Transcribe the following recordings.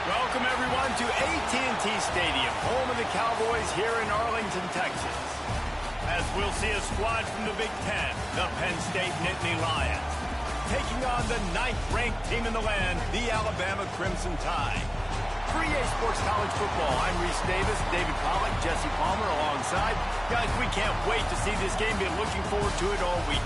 Welcome, everyone, to AT&T Stadium, home of the Cowboys here in Arlington, Texas. As we'll see a squad from the Big Ten, the Penn State Nittany Lions, taking on the 9th-ranked team in the land, the Alabama Crimson Tide. For EA Sports College Football, I'm Reese Davis, David Pollack, Jesse Palmer alongside. Guys, we can't wait to see this game. Been looking forward to it all week.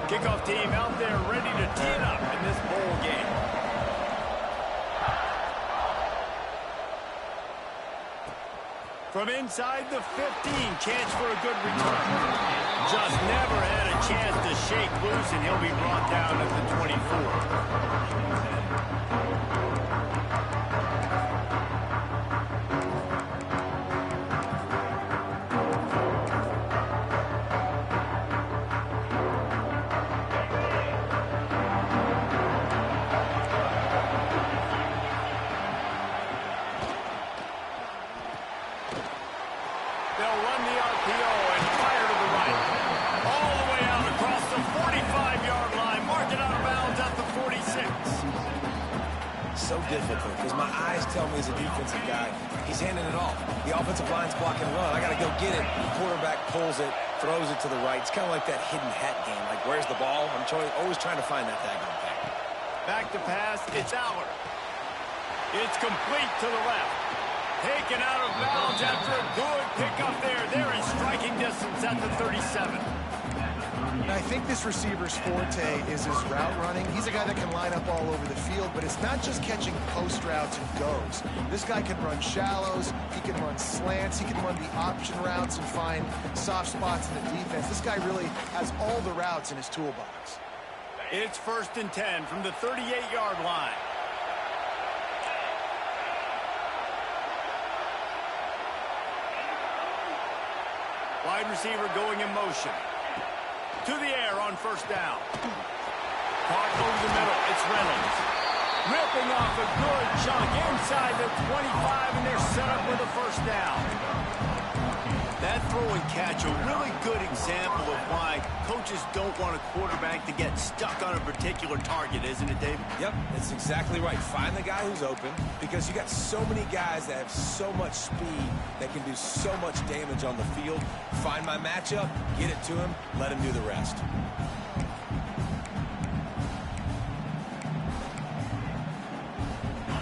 Kickoff team out there ready to tee it up in this bowl game. From inside the 15, chance for a good return. Just never had a chance to shake loose, and he'll be brought down at the 24. They'll run the RPO and fire to the right. All the way out across the 45-yard line. Mark it out of bounds at the 46. So difficult because my eyes tell me as a defensive guy, he's handing it off. The offensive line's blocking run. I got to go get it. The quarterback pulls it, throws it to the right. It's kind of like that hidden hat game. Like, where's the ball? I'm always trying to find that daggone thing. Back to pass. It's Allard. It's complete to the left. Taken out of bounds after a good pickup there. They're in striking distance at the 37. And I think this receiver's forte is his route running. He's a guy that can line up all over the field, but it's not just catching post routes and goes. This guy can run shallows, he can run slants, he can run the option routes and find soft spots in the defense. This guy really has all the routes in his toolbox. It's 1st and 10 from the 38-yard line. Wide receiver going in motion. To the air on 1st down. Caught over the middle. It's Reynolds. Ripping off a good chunk inside the 25, and they're set up with a 1st down. That throw and catch, a really good example of why coaches don't want a quarterback to get stuck on a particular target, isn't it, Dave? Yep, that's exactly right. Find the guy who's open because you got so many guys that have so much speed that can do so much damage on the field. Find my matchup, get it to him, let him do the rest.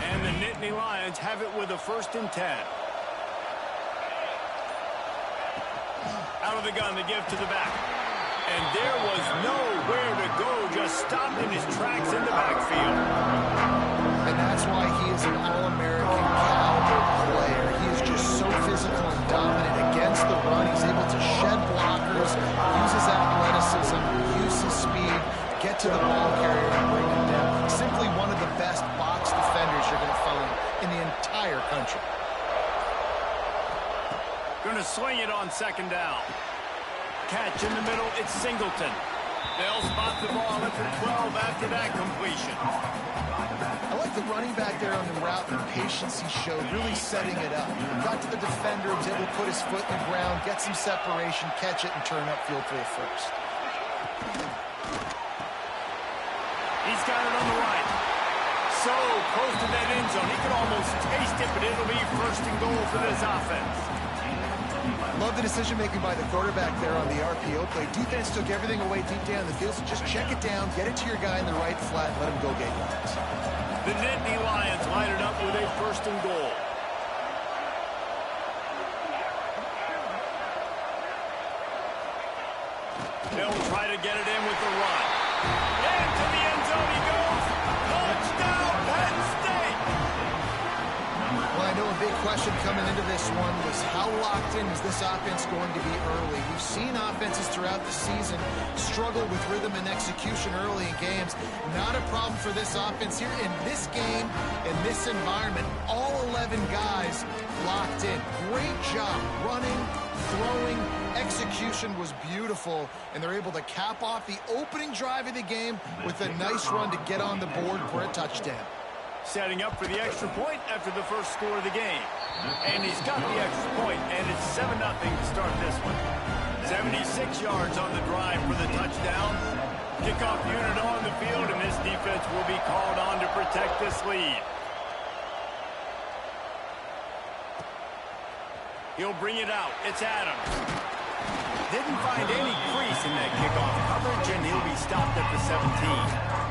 And the Nittany Lions have it with a 1st and 10. Out of the gun, the give to the back. And there was nowhere to go, just stopped in his tracks in the backfield. And that's why he is an All-American caliber player. He is just so physical and dominant against the run. He's able to shed blockers, use his athleticism, use his speed, get to the ball carrier and bring him down. Simply one of the best box defenders you're going to find in the entire country. Going to sling it on 2nd down. Catch in the middle, it's Singleton. They'll spot the ball at the 12 after that completion. I like the running back there on the route and the patience he showed, really setting it up. Got to the defender, was able to put his foot in the ground, get some separation, catch it, and turn upfield for the 1st. He's got it on the right. So close to that end zone. He could almost taste it, but it'll be 1st and goal for this offense. Love the decision-making by the quarterback there on the RPO play. Defense took everything away deep down the field, so just check it down, get it to your guy in the right flat, and let him go get yards. The Nittany Lions line it up with a 1st and goal. They'll try to get it in with the run. Into the end zone he goes. Touchdown, question coming into this one was how locked in is this offense going to be early? We've seen offenses throughout the season struggle with rhythm and execution early in games. Not a problem for this offense here in this game, in this environment. All 11 guys locked in. Great job running, throwing. Execution was beautiful, and they're able to cap off the opening drive of the game with a nice run to get on the board for a touchdown. Setting up for the extra point after the first score of the game. And he's got the extra point, and it's 7-0 to start this one. 76 yards on the drive for the touchdown. Kickoff unit on the field, and this defense will be called on to protect this lead. He'll bring it out. It's Adams. Didn't find any crease in that kickoff coverage, and he'll be stopped at the 17.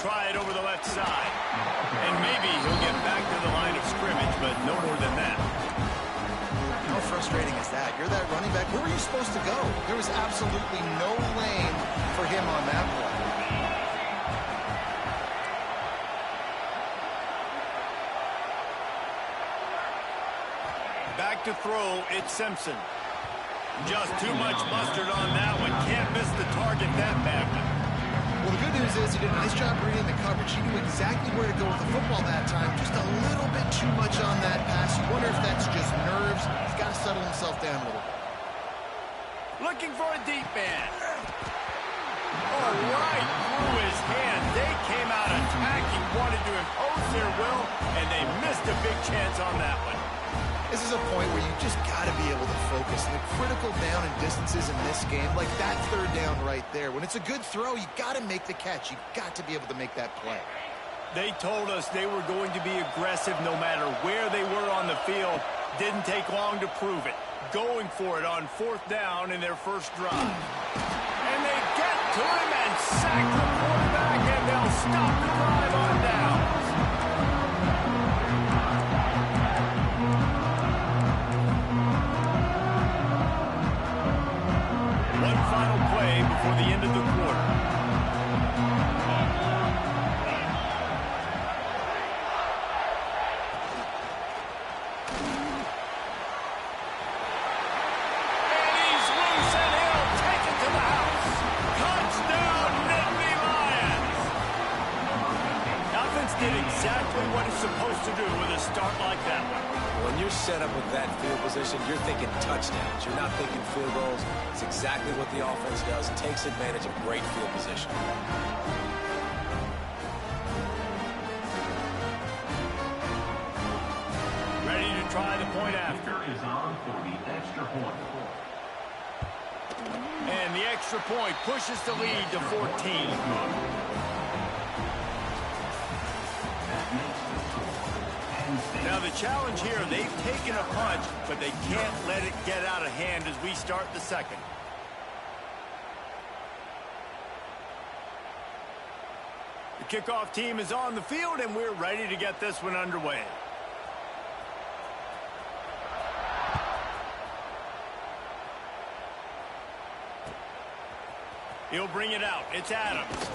Try it over the left side. And maybe he'll get back to the line of scrimmage, but no more than that. How frustrating is that? You're that running back. Where were you supposed to go? There was absolutely no lane for him on that play. Back to throw, it's Simpson. Just too much mustard on that one. Can't miss the target that badly. Well, the good news is he did a nice job reading the coverage. He knew exactly where to go with the football that time. Just a little bit too much on that pass. You wonder if that's just nerves. He's got to settle himself down a little bit. Looking for a deep man. Oh, right through his hand. They came out attacking, wanted to impose their will, and they missed a big chance on that one. This is a point where you just got to be able to focus. And the critical down and distances in this game, like that third down right there. When it's a good throw, you got to make the catch. You got to be able to make that play. They told us they were going to be aggressive no matter where they were on the field. Didn't take long to prove it. Going for it on fourth down in their first drive. And they get to him and sack the quarterback, and they'll stop the drive on downs. One final play before the end of the quarter. And he's loose, and he'll take it to the house. Touchdown, Nittany Lions! Offense did exactly what it's supposed to do with a start like that one. When you're set up with that field position, you're thinking touchdowns. You're not thinking field goals. It's exactly what the offense does. Takes advantage of great field position. Ready to try the point after. Is on for the extra point. And the extra point pushes the lead to 14. Now the challenge here, they've taken a punch, but they can't let it get out of hand as we start the second. The kickoff team is on the field, and we're ready to get this one underway. He'll bring it out. It's Adams.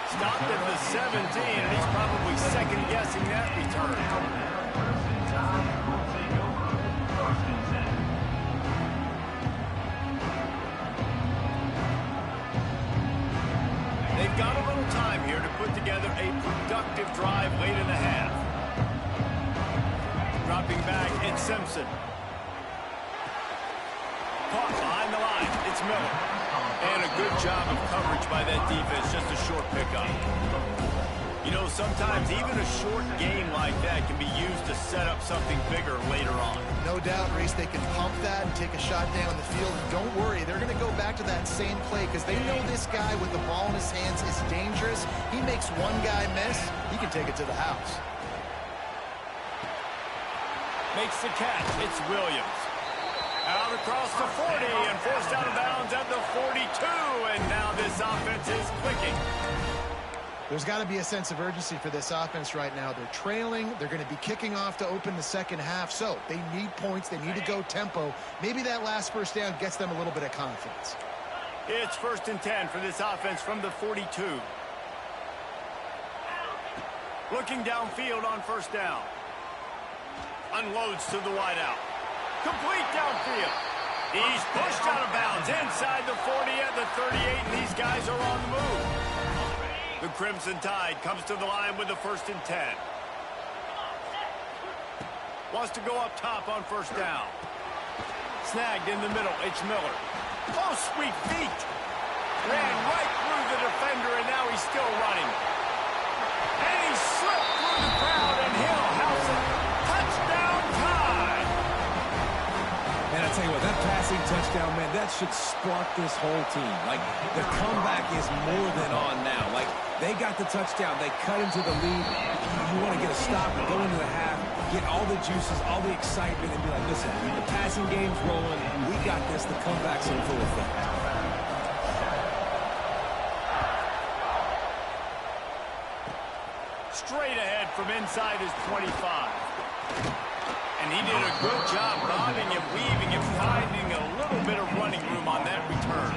Stopped at the 17, and he's probably second-guessing that return. They've got a little time here to put together a productive drive late in the half. Dropping back, it's Simpson. Caught behind the line, it's Miller. And a good job of coverage by that defense, just a short pickup. You know, sometimes even a short game like that can be used to set up something bigger later on. No doubt, Reese, they can pump that and take a shot down the field. And don't worry, they're going to go back to that same play because they know this guy with the ball in his hands is dangerous. He makes one guy miss, he can take it to the house. Makes the catch, it's Williams. Out across the 40 and forced out of bounds at the 42. And now this This offense is clicking. There's got to be a sense of urgency for this offense right now. They're trailing. They're going to be kicking off to open the second half. So they need points. They need to go tempo. Maybe that last first down gets them a little bit of confidence. It's 1st and 10 for this offense from the 42. Looking downfield on 1st down. Unloads to the wideout. Complete downfield. He's pushed out of bounds inside the 40 at the 38, and these guys are on the move. The Crimson Tide comes to the line with the 1st and 10. Wants to go up top on 1st down. Snagged in the middle. It's Miller. Oh, sweet feet. Ran right through the defender, and now he's still running. And he slipped through the crowd, and Hill house it. Touchdown Tide. Man, I tell you what, that passing touchdown, man, that should spark this whole team. Like, the comeback is more than on now. Like, they got the touchdown. They cut into the lead. You want to get a stop and go into the half, get all the juices, all the excitement, and be like, listen, the passing game's rolling. We got this. The comeback's in full effect. Straight ahead from inside his 25. And he did a good job bobbing and weaving and finding a little bit of running room on that return.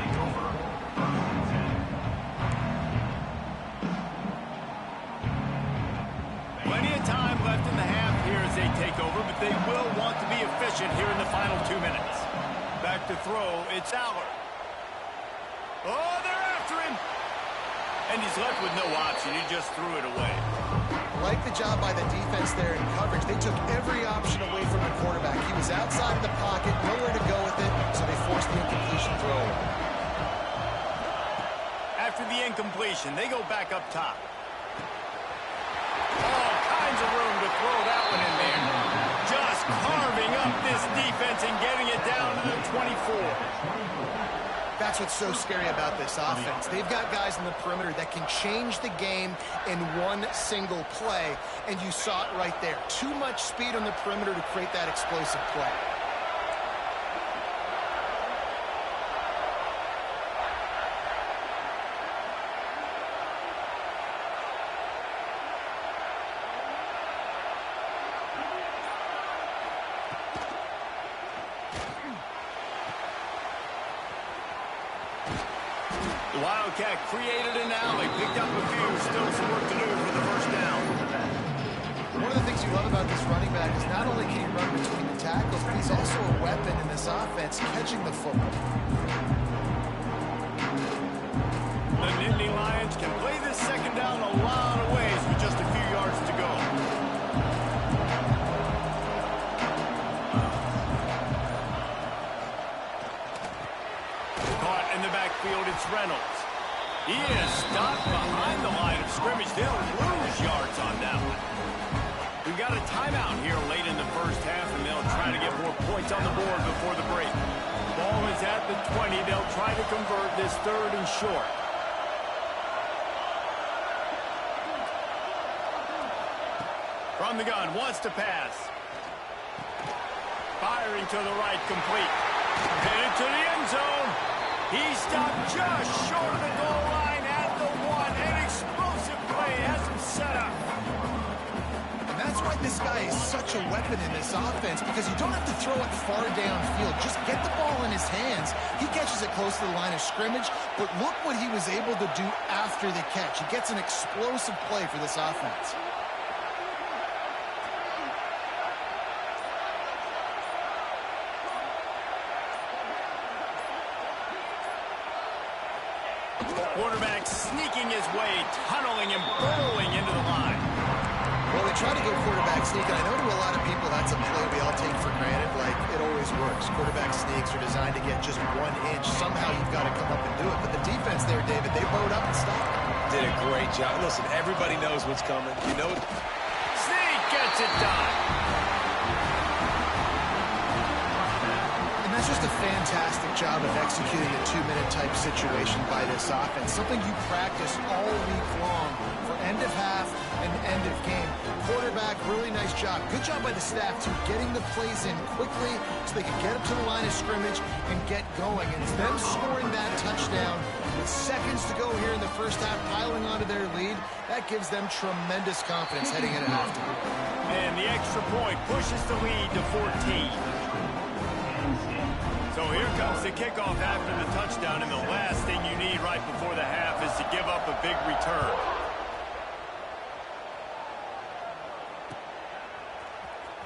Plenty of time left in the half here as they take over, but they will want to be efficient here in the final 2 minutes. Back to throw, it's Aller. Oh, they're after him! And he's left with no option. He just threw it away. Like the job by the defense there in coverage. They took every option away from the quarterback. He was outside of the pocket, nowhere to go with it, so they forced the incompletion throw. After the incompletion, they go back up top. All kinds of room to throw that one in there. Just carving up this defense and getting it down to the 24. That's what's so scary about this offense. They've got guys in the perimeter that can change the game in one single play, and you saw it right there. Too much speed on the perimeter to create that explosive play. The Wildcat created an alley, picked up a few, still some work to do for the 1st down. One of the things you love about this running back is not only can he run between the tackles, but he's also a weapon in this offense, catching the football. The Nittany Lions can play this 2nd down a lot of ways with just a few yards to go. Caught in the backfield, it's Reynolds. He is stopped behind the line of scrimmage. They'll lose yards on that one. We've got a timeout here late in the 1st half, and they'll try to get more points on the board before the break. Ball is at the 20. They'll try to convert this 3rd and short. From the gun, wants to pass. Firing to the right, complete. Headed to the end zone. He stopped just short of the goal line at the 1. An explosive play has him set up. And that's why this guy is such a weapon in this offense, because you don't have to throw it far downfield. Just get the ball in his hands. He catches it close to the line of scrimmage, but look what he was able to do after the catch. He gets an explosive play for this offense. Quarterback sneaking his way, tunneling and burrowing into the line. Well, they try to go quarterback sneak, and I know to a lot of people that's a play we all take for granted. Like, it always works. Quarterback sneaks are designed to get just 1 inch. Somehow you've got to come up and do it. But the defense there, David, they bowed up and stopped. Did a great job. Listen, everybody knows what's coming. You know it. Sneak gets it done. And that's just a fantastic job of executing a 2-minute type situation by this offense. Something you practice all week long for end of half and end of game. Quarterback, really nice job. Good job by the staff, too, getting the plays in quickly so they can get up to the line of scrimmage and get going. And it's them scoring that touchdown with seconds to go here in the first half, piling onto their lead. That gives them tremendous confidence heading into halftime. And the extra point pushes the lead to 14. So here comes the kickoff after the touchdown, and the last thing you need right before the half is to give up a big return.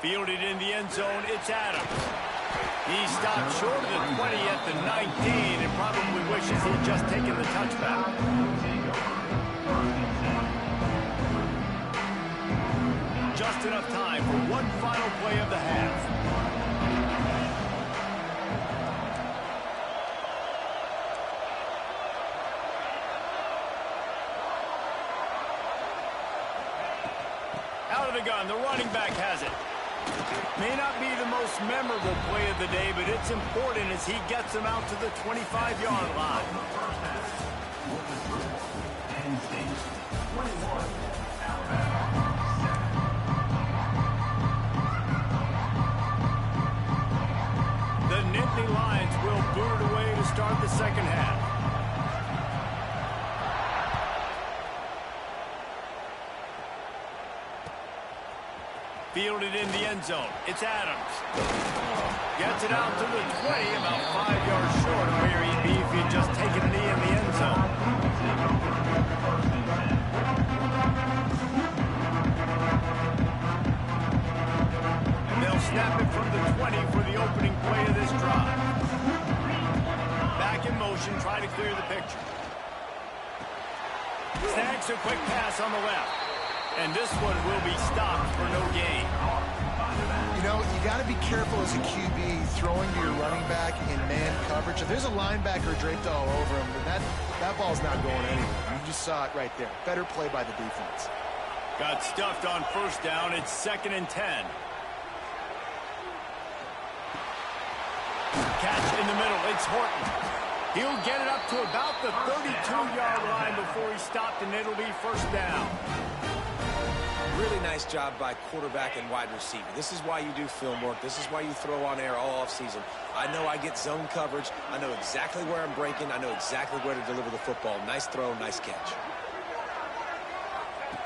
Fielded in the end zone, it's Adams. He stopped short of the 20 at the 19 and probably wishes he'd just taken the touchback. Just enough time for one final play of the half. Out of the gun, the running back has it. May not be the most memorable play of the day, but it's important as he gets him out to the 25-yard line. The Nittany Lions will boot it away to start the second half. Fielded in the end zone. It's Adams. Gets it out to the 20, about 5 yards short of where he'd be if he'd just taken a knee in the end zone. And they'll snap it from the 20 for the opening play of this drive. Back in motion, try to clear the picture. Snags a quick pass on the left. And this one will be stopped for no gain. You know, you got to be careful as a QB throwing to your running back in man coverage. If there's a linebacker draped all over him, then that ball's not going anywhere. You just saw it right there. Better play by the defense. Got stuffed on first down. It's 2nd and 10. Catch in the middle. It's Horton. He'll get it up to about the 32-yard line before he stopped, and it'll be first down. Really nice job by quarterback and wide receiver. This is why you do film work. This is why you throw on air all offseason. I know I get zone coverage. I know exactly where I'm breaking. I know exactly where to deliver the football. Nice throw, nice catch.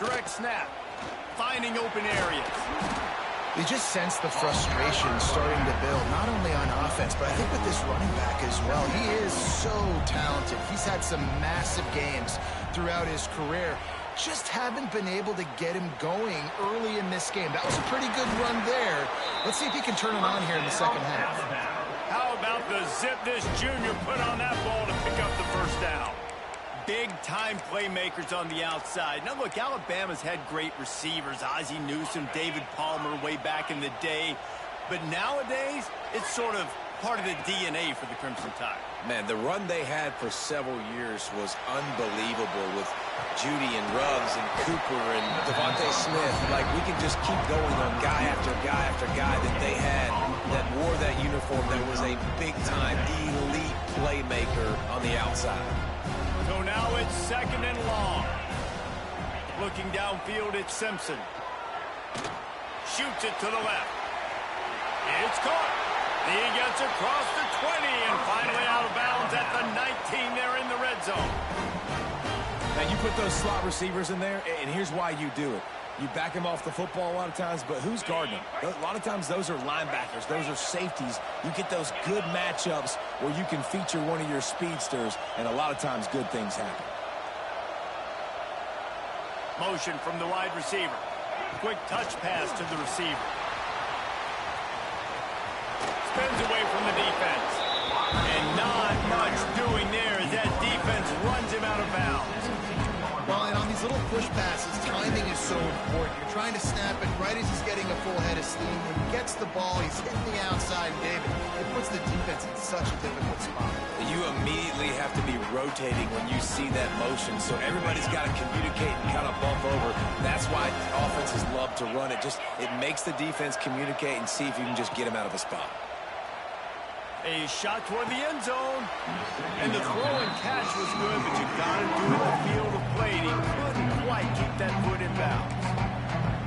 Direct snap. Finding open areas. You just sense the frustration starting to build, not only on offense, but I think with this running back as well. He is so talented. He's had some massive games throughout his career. Just haven't been able to get him going early in this game. That was a pretty good run there. Let's see if he can turn it on here in the second half. How about the zip this junior put on that ball to pick up the first down? Big-time playmakers on the outside. Now, look, Alabama's had great receivers. Ozzie Newsome, David Palmer way back in the day. But nowadays, it's sort of part of the DNA for the Crimson Tide. Man, the run they had for several years was unbelievable with Judy and Ruggs and Cooper and Devontae Smith. Like, we can just keep going on guy after guy after guy that they had that wore that uniform that was a big-time elite playmaker on the outside. So now it's 2nd and long. Looking downfield, it's Simpson. Shoots it to the left. It's caught. He gets across the 20 and finally out of bounds at the 19 there in the red zone. Now, you put those slot receivers in there, and here's why you do it. You back them off the football a lot of times, but who's guarding them? A lot of times those are linebackers. Those are safeties. You get those good matchups where you can feature one of your speedsters, and a lot of times good things happen. Motion from the wide receiver. Quick touch pass to the receiver. Spins away from the defense. And not much doing there as that defense runs him out of bounds. Well, and on these little push passes, timing is so important. You're trying to snap it right as he's getting a full head of steam. When he gets the ball, he's hitting the outside, and David, it puts the defense in such a difficult spot. You immediately have to be rotating when you see that motion, so everybody's got to communicate and kind of bump over. That's why offenses love to run it. It makes the defense communicate and see if you can just get him out of a spot. A shot toward the end zone. And the throw and catch was good, but you got him through the field of play. He couldn't quite keep that foot in bounds.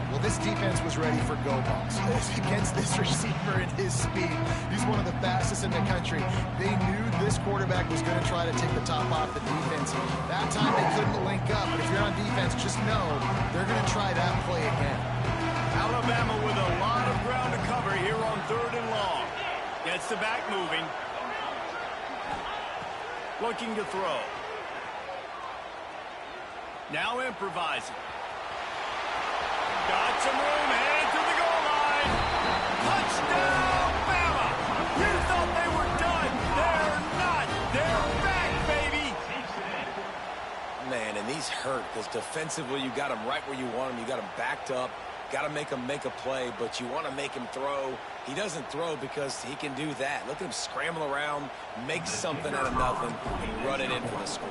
Well, this defense was ready for go balls against this receiver and his speed. He's one of the fastest in the country. They knew this quarterback was going to try to take the top off the defense. That time they couldn't link up, but if you're on defense, just know they're going to try that play again. Alabama with a lot of ground to cover here on 3rd and long. Gets the back moving. Looking to throw. Now improvising. Got some room, headed to the goal line. Touchdown, Bama! You thought they were done. They're not. They're back, baby. Man, and he's hurt because defensively you got him right where you want him. You got him backed up. Got to make him make a play, but you want to make him throw. He doesn't throw because he can do that. Look at him scramble around, make something out of nothing, and run it in for the score.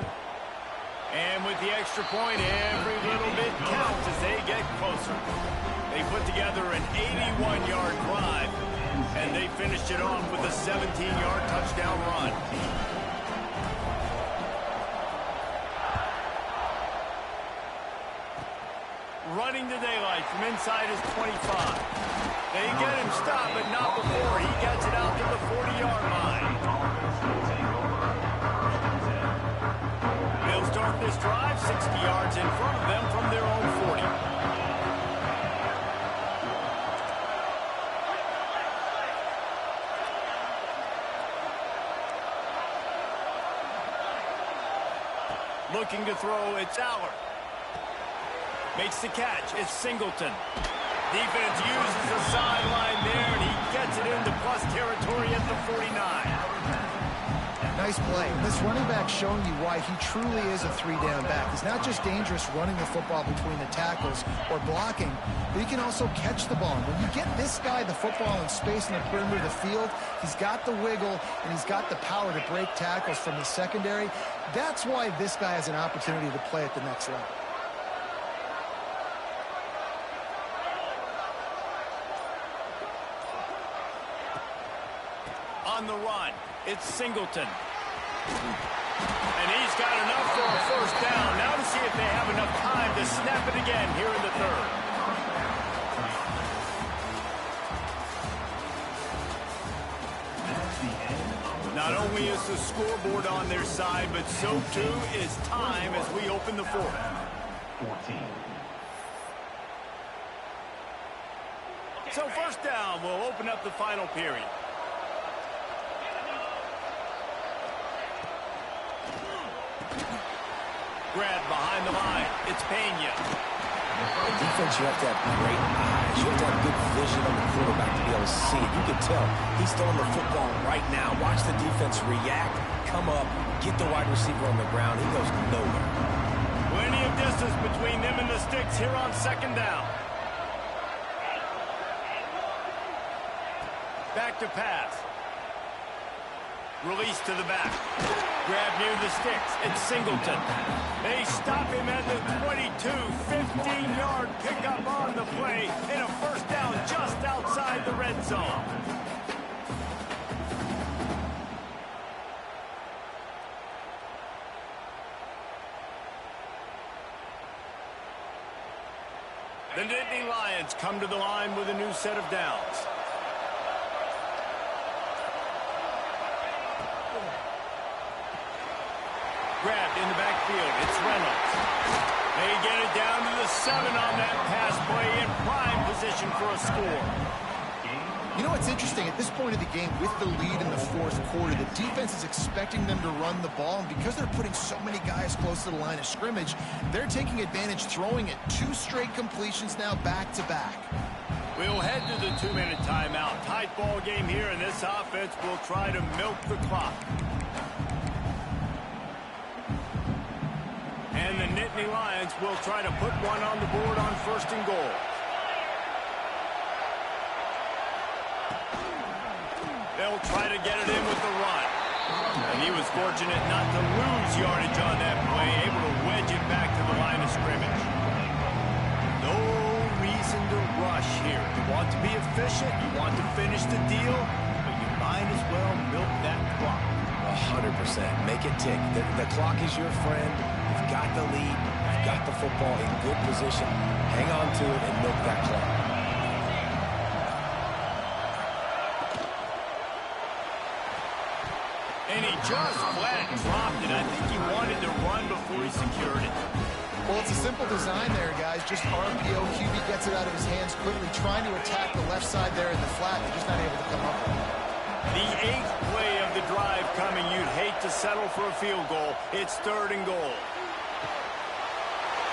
And with the extra point, every little bit counts as they get closer. They put together an 81-yard drive, and they finished it off with a 17-yard touchdown run. Running the daylight from inside his 25. They get him stopped, but not before he gets it out to the 40-yard line. They'll start this drive 60 yards in front of them from their own 40. Looking to throw, it's Allard. Makes the catch, it's Singleton. Defense uses the sideline there, and he gets it into plus territory at the 49. Nice play. This running back showing you why he truly is a three-down back. He's not just dangerous running the football between the tackles or blocking, but he can also catch the ball. When you get this guy the football in space in the perimeter of the field, he's got the wiggle and he's got the power to break tackles from the secondary. That's why this guy has an opportunity to play at the next level. On the run, it's Singleton. And he's got enough for a first down. Now to see if they have enough time to snap it again here in the 3rd. Not only is the scoreboard on their side, but so too is time as we open the 4th. 14. So first down will open up the final period. Grab behind the line. It's Pena. On defense, you have to have great eyes. You have to have good vision on the quarterback to be able to see it. You can tell he's throwing the football right now. Watch the defense react, come up, get the wide receiver on the ground. He goes nowhere. Plenty of distance between them and the sticks here on 2nd down. Back to pass. Release to the back. Grab near the sticks. It's Singleton. They stop him at the 22. 15-yard pickup on the play. And a first down just outside the red zone. The Nittany Lions come to the line with a new set of downs. Grabbed in the backfield. It's Reynolds. They get it down to the 7 on that pass play in prime position for a score. You know what's interesting? At this point of the game, with the lead in the 4th quarter, the defense is expecting them to run the ball, and because they're putting so many guys close to the line of scrimmage, they're taking advantage, throwing it. 2 straight completions now back-to-back. We'll head to the 2-minute timeout. Tight ball game here, and this offense will try to milk the clock. And the Nittany Lions will try to put one on the board on 1st and goal. They'll try to get it in with the run. And he was fortunate not to lose yardage on that play, able to wedge it back to the line of scrimmage. No reason to rush here. You want to be efficient, you want to finish the deal, but you might as well milk that clock. 100%. Make it tick. The clock is your friend. You've got the lead. You've got the football in good position. Hang on to it and milk that clock. And he just flat dropped it. I think he wanted to run before he secured it. Well, it's a simple design there, guys. Just RPO. QB gets it out of his hands quickly, trying to attack the left side there in the flat. They're just not able to come up with it. The 8th play of the drive coming. You'd hate to settle for a field goal. It's 3rd and goal.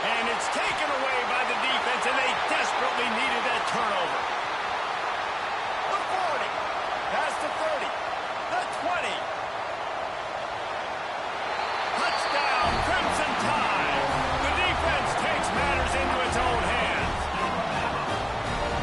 And it's taken away by the defense, and they desperately needed that turnover. The 40, past the 30, the 20. Touchdown, Crimson Tide. The defense takes matters into its own hands.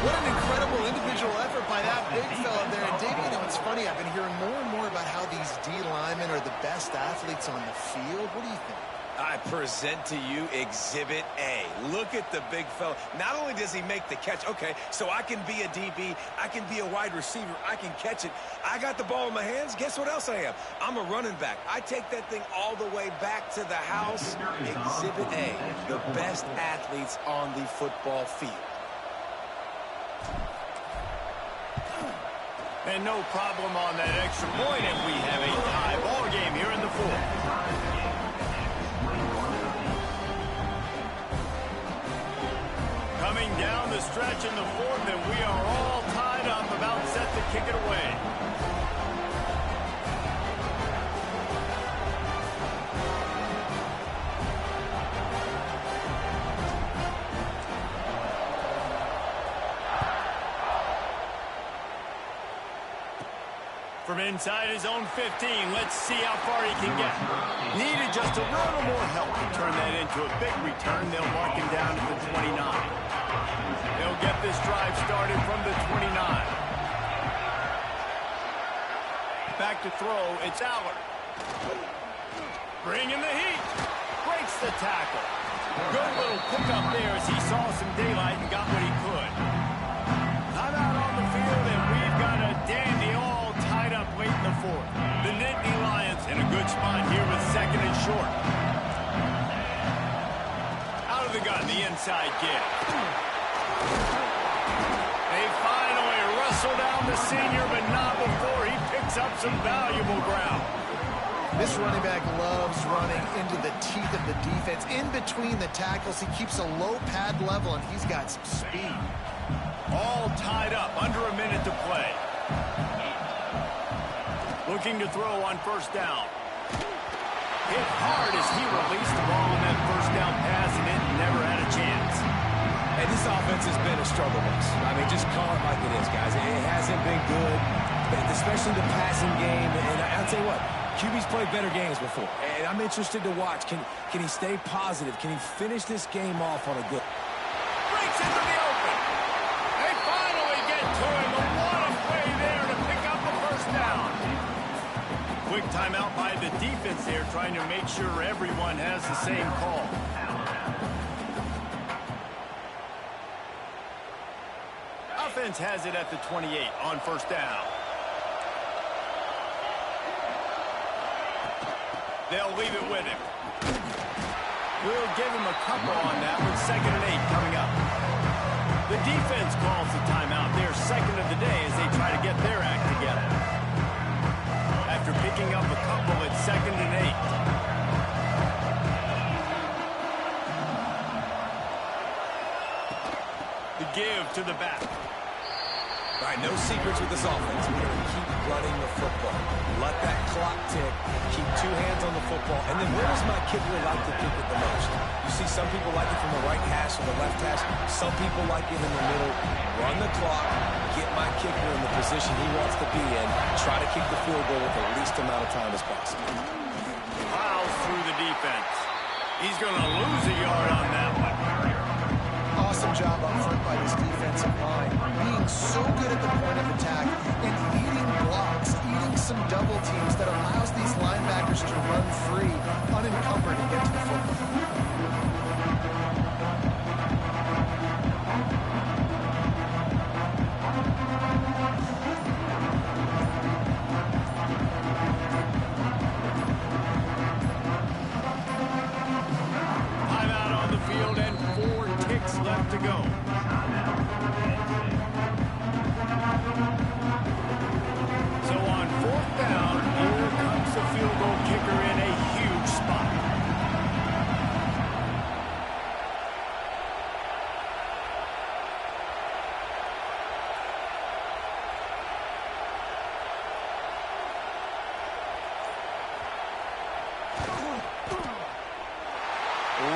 What an incredible individual effort by that big fella there. And Davey, you know, it's funny, I've been hearing more and more about how these D linemen are the best athletes on the field. What do you think? I present to you Exhibit A. Look at the big fella. Not only does he make the catch, okay, so I can be a DB, I can be a wide receiver, I can catch it. I got the ball in my hands. Guess what else I am? I'm a running back. I take that thing all the way back to the house. Exhibit A, the best athletes on the football field. And no problem on that extra point, and we have a tie ball game here in the 4th. Coming down the stretch in the 4th, and we are all tied up, about set to kick it away. From inside his own 15, let's see how far he can get. Needed just a little more help to turn that into a big return. They'll mark him down at the 29. They'll get this drive started from the 29. Back to throw, it's Allard. Bringing the heat. Breaks the tackle. Good little pickup there as he saw some daylight and got what he could. Time out on the field, and we've got a dandy all tied up late in the 4th. The Nittany Lions in a good spot here with 2nd and short. Out of the gun, the inside give. They finally wrestle down the senior, but not before he picks up some valuable ground. This running back loves running into the teeth of the defense. In between the tackles, he keeps a low pad level, and he's got some speed. All tied up, under a minute to play. Looking to throw on 1st down. Hit hard as he released the ball on that 1st down pass, and it never had a chance. And this offense has been a struggle bus. I mean, just call it like it is, guys. It hasn't been good, especially the passing game. And I'll tell you what, QB's played better games before. And I'm interested to watch. Can he stay positive? Can he finish this game off on a good... Breaks into the open. They finally get to him. But what a play there to pick up the 1st down. Quick timeout by the defense there, trying to make sure everyone has the same call. Offense has it at the 28 on 1st down. They'll leave it with him. We'll give him a couple on that with 2nd and 8 coming up. The defense calls the timeout. They're 2nd of the day as they try to get their act together. After picking up a couple, it's 2nd and 8. The give to the back. All right, no secrets with this offense. We're going to keep running the football. Let that clock tick. Keep 2 hands on the football. And then where does my kicker like to kick it the most? You see some people like it from the right hash or the left hash. Some people like it in the middle. Run the clock. Get my kicker in the position he wants to be in. Try to kick the field goal with the least amount of time as possible. Plows through the defense. He's going to lose a yard on that one. Awesome job up front by this defensive line. Being so good at the point of attack and eating blocks, eating some double teams that allows these linebackers to run free, unencumbered, and get to the football.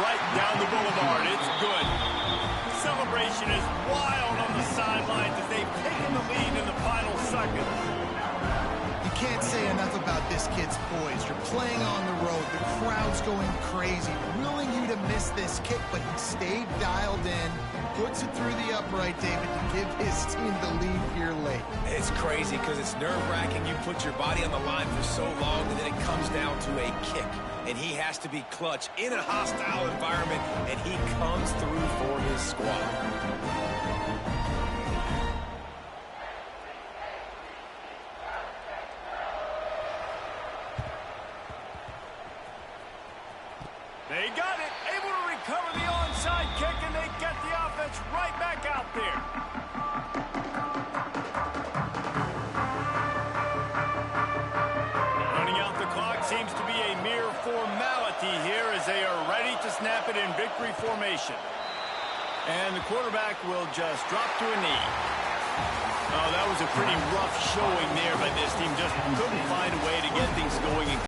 right down the boulevard. It's good. Celebration is wild on the sidelines as they've taken the lead in the final seconds. You can't say enough about this kid's poise. You're playing on the road. The crowd's going crazy, willing you to miss this kick, but he stayed dialed in, puts it through the upright, David, to give his team the lead here late. It's crazy because it's nerve-wracking. You put your body on the line for so long, and then it comes down to a kick. And he has to be clutch in a hostile environment, and he comes through for his squad. They got it, able to recover the onside kick, and they get the offense right back out there. Running out the clock seems to be a mere formality here as they are ready to snap it in victory formation. And the quarterback will just drop to a knee. Oh, that was a pretty rough showing there by this team. Just couldn't find a way to get things going.